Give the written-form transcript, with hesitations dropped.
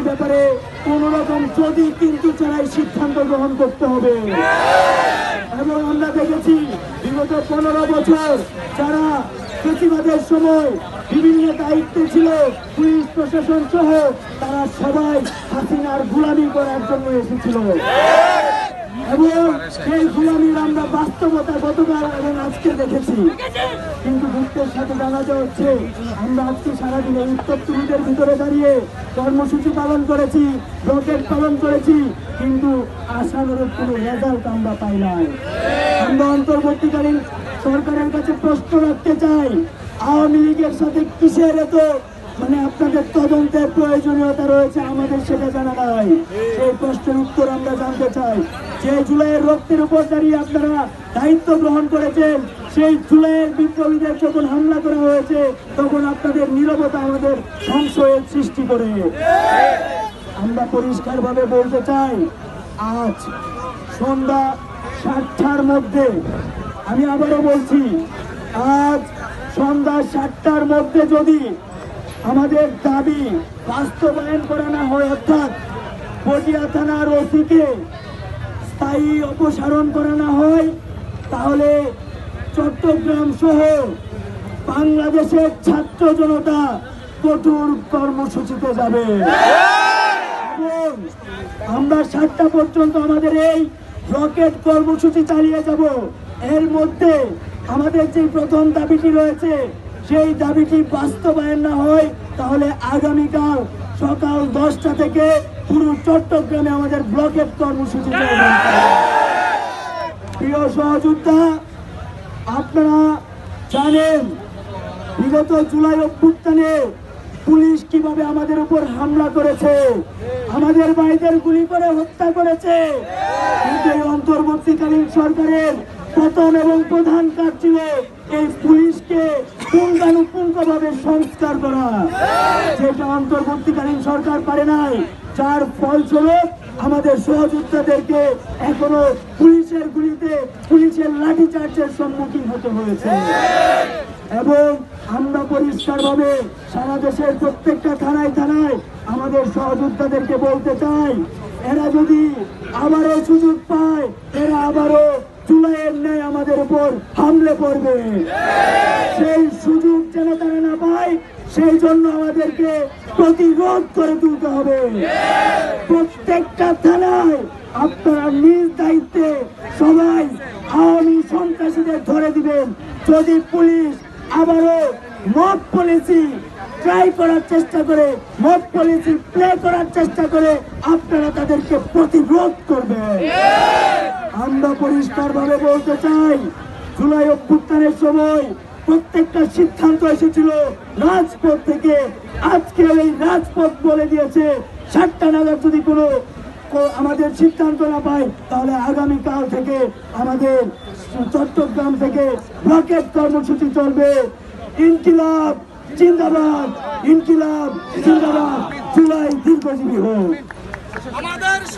ব্যাপারে কোন রকম যদি কিন্তু ছাড়াই সিদ্ধান্ত গ্রহণ করতে হবে। এবং আমরা দেখেছি বিগত 15 বছর যারা প্রতিবাদের সময় বিভিন্ন দায়িত্বে ছিল, পুলিশ প্রশাসন সহ, তারা সবাই হাসিনার গোলামি করার জন্য এসেছিল এবং সেই গোলামির আমরা বাস্তবতা গতকাল এবং আজকে দেখেছি। কিন্তু দুঃখের সাথে জানা যাচ্ছে আমরা আজকে সারাদিন এই উত্তপ্ত রোদের ভিতরে দাঁড়িয়ে কর্মসূচি পালন করেছি, ব্লকেট পালন করেছি, কিন্তু আশানুরূপ কোনো রেজাল্ট আমরা পাই নাই। আমরা অন্তর্বর্তীকালীন সরকারের কাছে প্রশ্ন রাখতে চাই, আওয়ামী লীগের সাথে কিসের এত আপনাদের তদন্তের প্রয়োজনীয়তা রয়েছে আমাদের সেটা জানা নাই। সেই প্রশ্নের উত্তর আমরা জানতে চাই। যে জুলাইয়ের রক্তের উপর দাঁড়িয়ে আপনারা দায়িত্ব গ্রহণ করেছেন, সেই জুলাইয়ের বিপ্লবীদের যখন হামলা করা হয়েছে তখন আপনাদের নীরবতা আমাদের সংশয়ের সৃষ্টি করে। আমরা পরিষ্কারভাবে বলতে চাই, আজ সন্ধ্যা 7টার মধ্যে, আমি আবারও বলছি, আজ সন্ধ্যা 7টার মধ্যে যদি আমাদের দাবি বাস্তবায়ন করা না হয়, অর্থাৎ পটিয়া থানার ওসিকে স্থায়ী অপসারণ করা না হয়, তাহলে চট্টগ্রাম সহ বাংলাদেশের ছাত্র জনতা কঠোর কর্মসূচিতে যাবে এবং আমরা 7টা পর্যন্ত আমাদের এই রকেট কর্মসূচি চালিয়ে যাব। এর মধ্যে আমাদের যে প্রথম দাবিটি রয়েছে, সেই দাবিটি বাস্তবায়ন না হয় তাহলে আগামীকাল সকাল 10টা থেকে পুরো চট্টগ্রামে আমাদের ব্লকেট কর্মসূচি চলবে। প্রিয় সহযোদ্ধা, আপনারা জানেন বিগত জুলাই অভ্যুত্থানে পুলিশ কিভাবে আমাদের উপর হামলা করেছে, আমাদের ভাইদের গুলি করে হত্যা করেছে। কিন্তু এই অন্তর্বর্তীকালীন সরকারের প্রথম এবং প্রধান কাজ ছিল এই পুলিশকে পুঙ্খানুপুঙ্খভাবে সংস্কার করা, যেটা অন্তর্বর্তীকালীন সরকার পারে নাই, যার ফলস্বরূপ আমাদের সহযোদ্ধাদেরকে এখনো পুলিশের গুলিতে, পুলিশের লাঠিচার্জের সম্মুখীন হতে হয়েছে। এবং আমরা পরিষ্কারভাবে সারা দেশের প্রত্যেকটা থানায় থানায় আমাদের সহযোদ্ধাদেরকে বলতে চাই, এরা যদি আবারও সুযোগ পায়, এরা আবারও জুলাইয়ের ন্যায় আমাদের উপর হামলে পড়বে। সেই সুযোগ যেন তারা না পায়, সেই জন্য আমাদেরকে প্রতিরোধ করে তুলতে হবে। প্রত্যেকটা থানায় আপনারা নিজ দায়িত্বে সবাই আওয়ামী সন্ত্রাসীদের ধরে দিবেন। যদি পুলিশ আবারও মব পলিসি ট্রাই করার চেষ্টা করে, মব পলিসি প্লে করার চেষ্টা করে, আপনারা তাদেরকে প্রতিরোধ করবেন। আমরা পরিষ্কারভাবে বলতে চাই, জুলাই অভ্যুত্থানের সময় প্রত্যেকটা সিদ্ধান্ত এসেছিল রাজপথ থেকে। আজকে এই রাজপথ বলে দিয়েছে 7টা নাগাদ যদি কোনো আমাদের সিদ্ধান্ত না পাই, তাহলে আগামীকাল থেকে আমাদের চট্টগ্রাম থেকে রকেট কর্মসূচি চলবে। ইনকিলাব জিন্দাবাদ, ইনকিলাব জিন্দাবাদ, জুলাই দীর্ঘজীবী হোক।